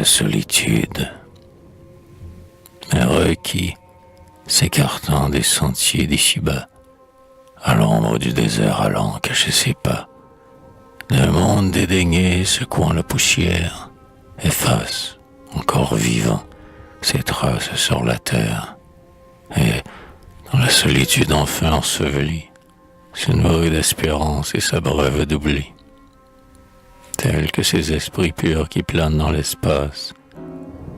solitude. Heureux qui, s'écartant des sentiers d'ici-bas, à l'ombre du désert allant cacher ses pas, d'un monde dédaigné secouant la poussière, efface, encore vivant, ses traces sur la terre, et, dans la solitude enfin ensevelie, se nourrit d'espérance et s'abreuve d'oubli. Tels que ces esprits purs qui planent dans l'espace,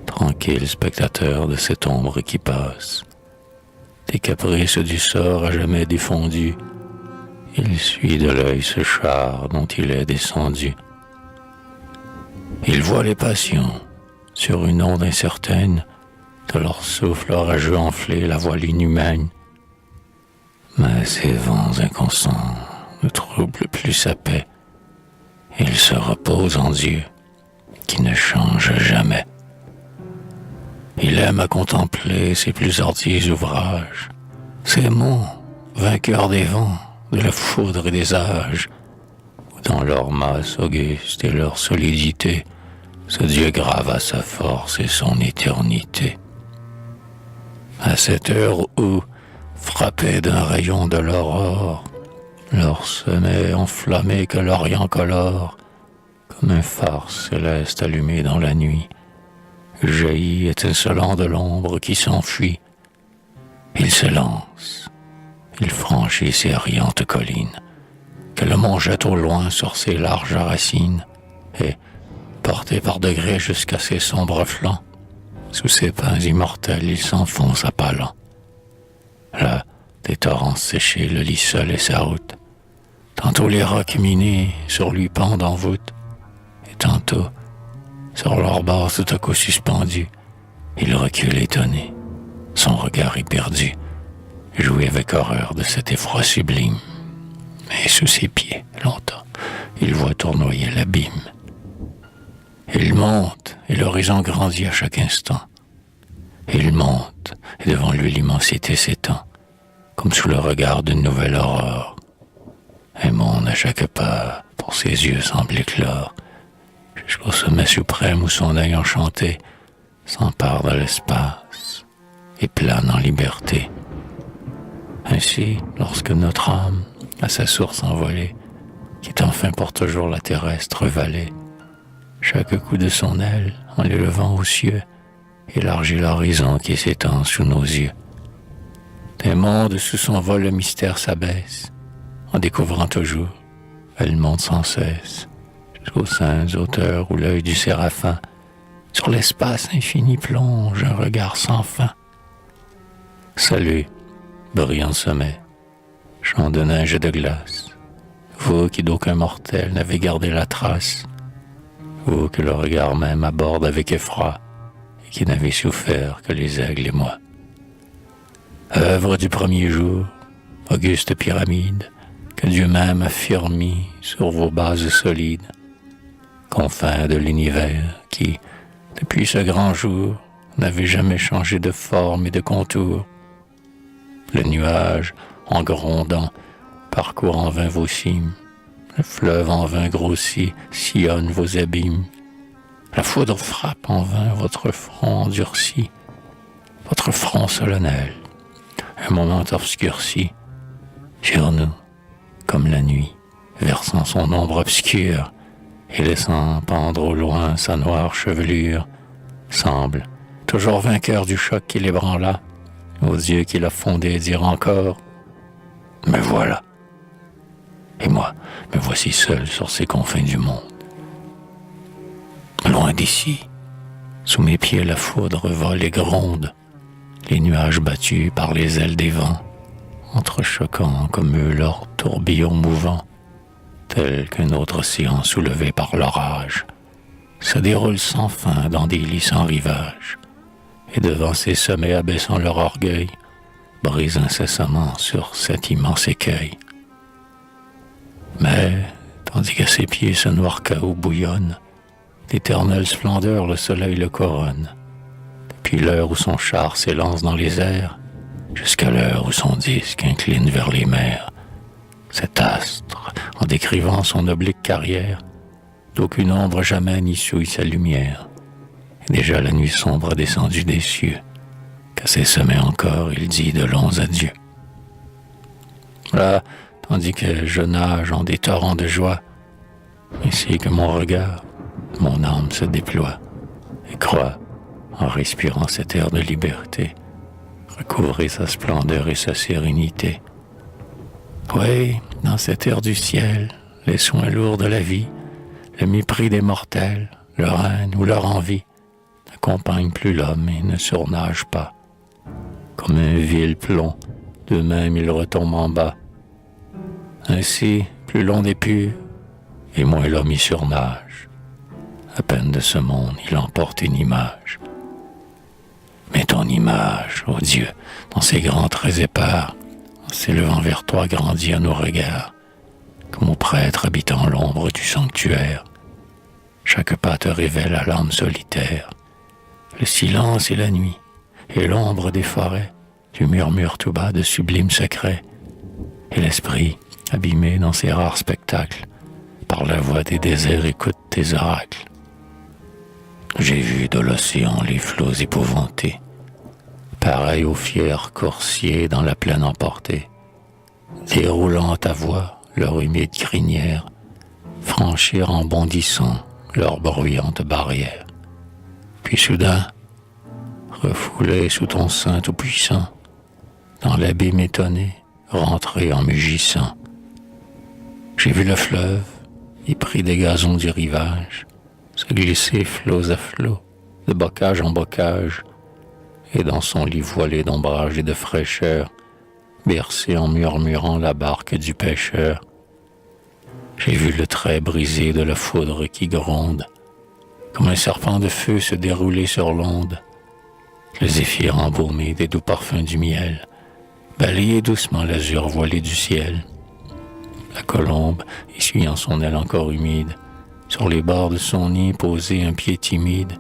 tranquilles spectateurs de cette ombre qui passe, des caprices du sort à jamais défendus, il suit de l'œil ce char dont il est descendu. Il voit les passions, sur une onde incertaine, de leur souffle orageux enfler la voile inhumaine. Mais ces vents inconstants ne troublent plus sa paix. Il se repose en Dieu, qui ne change jamais. Il aime à contempler ses plus ardis ouvrages, ces monts, vainqueurs des vents, de la foudre et des âges, où dans leur masse auguste et leur solidité, ce Dieu grave à sa force et son éternité. À cette heure où, frappés d'un rayon de l'aurore, leur sommet enflammé que l'Orient colore, comme un phare céleste allumé dans la nuit, jaillit étincelant de l'ombre qui s'enfuit. Il se lance, il franchit ces riantes collines, que le mont jette au loin sur ses larges racines, et, porté par degrés jusqu'à ses sombres flancs, sous ses pins immortels il s'enfonce à pas lents. Là, des torrents séchés le lissolent et sa route. Tantôt les rocs minés sur lui pendent en voûte, et tantôt, sur leur bord tout à coup suspendu, il recule étonné, son regard éperdu, jouit avec horreur de cet effroi sublime. Mais sous ses pieds, longtemps, il voit tournoyer l'abîme. Il monte, et l'horizon grandit à chaque instant. Il monte, et devant lui l'immensité s'étend, comme sous le regard d'une nouvelle aurore. Un monde à chaque pas, pour ses yeux semble éclore, jusqu'au sommet suprême où son œil enchanté s'empare de l'espace et plane en liberté. Ainsi, lorsque notre âme, à sa source envolée, quitte enfin pour toujours la terrestre vallée, chaque coup de son aile, en l'élevant aux cieux, élargit l'horizon qui s'étend sous nos yeux. Des mondes sous son vol le mystère s'abaisse, en découvrant toujours, elle monte sans cesse, jusqu'aux saintes hauteurs où l'œil du séraphin, sur l'espace infini plonge un regard sans fin. Salut, brillant sommet, champ de neige et de glace, vous qui d'aucun mortel n'avez gardé la trace, vous que le regard même aborde avec effroi, et qui n'avez souffert que les aigles et moi. Œuvre du premier jour, auguste pyramide, que Dieu même a firmi sur vos bases solides, confins de l'univers qui, depuis ce grand jour, n'avait jamais changé de forme et de contour. Le nuage, en grondant, parcourt en vain vos cimes, le fleuve en vain grossit, sillonne vos abîmes. La foudre frappe en vain votre front endurci, votre front solennel, un moment obscurci, sur nous, comme la nuit, versant son ombre obscure et laissant pendre au loin sa noire chevelure, semble, toujours vainqueur du choc qui l'ébranla, aux yeux qui l'a fondé dire encore « Me voilà !» Et moi, me voici seul sur ces confins du monde. Loin d'ici, sous mes pieds la foudre vole et gronde, les nuages battus par les ailes des vents, entrechoquant comme eux leurs tourbillons mouvants, tel qu'un autre océan soulevé par l'orage, se déroule sans fin dans des lits sans rivage, et devant ces sommets abaissant leur orgueil, brise incessamment sur cet immense écueil. Mais, tandis qu'à ses pieds ce noir chaos bouillonne, d'éternelle splendeur le soleil le couronne, depuis l'heure où son char s'élance dans les airs, jusqu'à l'heure où son disque incline vers les mers. Cet astre, en décrivant son oblique carrière, d'aucune ombre jamais n'y souille sa lumière, Déjà la nuit sombre a descendu des cieux, qu'à ses sommets encore il dit de longs adieux. Là, tandis que je nage en des torrents de joie, ainsi que mon regard, mon âme se déploie et croit, en respirant cet air de liberté, recouvrer sa splendeur et sa sérénité. Oui, dans cet air du ciel, les soins lourds de la vie, le mépris des mortels, leur haine ou leur envie, n'accompagnent plus l'homme et ne surnagent pas. Comme un vil plomb, d'eux-mêmes ils retombent en bas. Ainsi, plus l'on est pur, et moins l'homme y surnage. À peine de ce monde, il emporte une image. Mais ton image, ô Dieu, dans ses grands traits épars, en s'élevant vers toi, grandit à nos regards, comme au prêtre habitant l'ombre du sanctuaire. Chaque pas te révèle à l'âme solitaire. Le silence et la nuit, et l'ombre des forêts, tu murmures tout bas de sublimes secrets. Et l'esprit, abîmé dans ses rares spectacles, par la voix des déserts écoute tes oracles. J'ai vu de l'océan les flots épouvantés, pareils aux fiers coursiers dans la plaine emportés, déroulant ta voix, leur humide crinière, franchir en bondissant leur bruyante barrière. Puis soudain, refoulé sous ton sein tout-puissant, dans l'abîme étonné, rentrer en mugissant. J'ai vu le fleuve, épris des gazons du rivage, se glisser flots à flots, de bocage en bocage, et dans son lit voilé d'ombrage et de fraîcheur, bercer en murmurant la barque du pêcheur. J'ai vu le trait brisé de la foudre qui gronde, comme un serpent de feu se dérouler sur l'onde, le zéphyr embaumé des doux parfums du miel, balayer doucement l'azur voilé du ciel. La colombe, essuyant son aile encore humide, sur les bords de son nid posé un pied timide,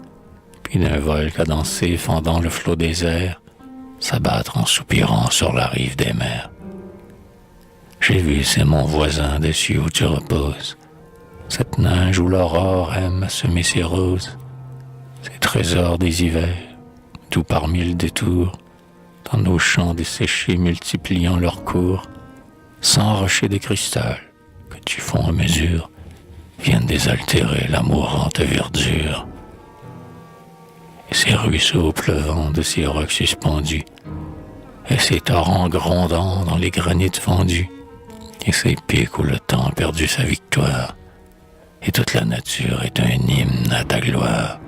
puis d'un vol cadencé fendant le flot des airs, s'abattre en soupirant sur la rive des mers. J'ai vu, c'est mon voisin dessus où tu reposes, cette neige où l'aurore aime à semer ses roses, ces trésors des hivers, tout par mille détours, dans nos champs desséchés multipliant leur cours, sans rochers de cristal que tu fonds à mesure, viennent désaltérer la mourante verdure. Et ces ruisseaux pleuvant de ces rocs suspendus, et ces torrents grondant dans les granits fendus, et ces pics où le temps a perdu sa victoire, et toute la nature est un hymne à ta gloire.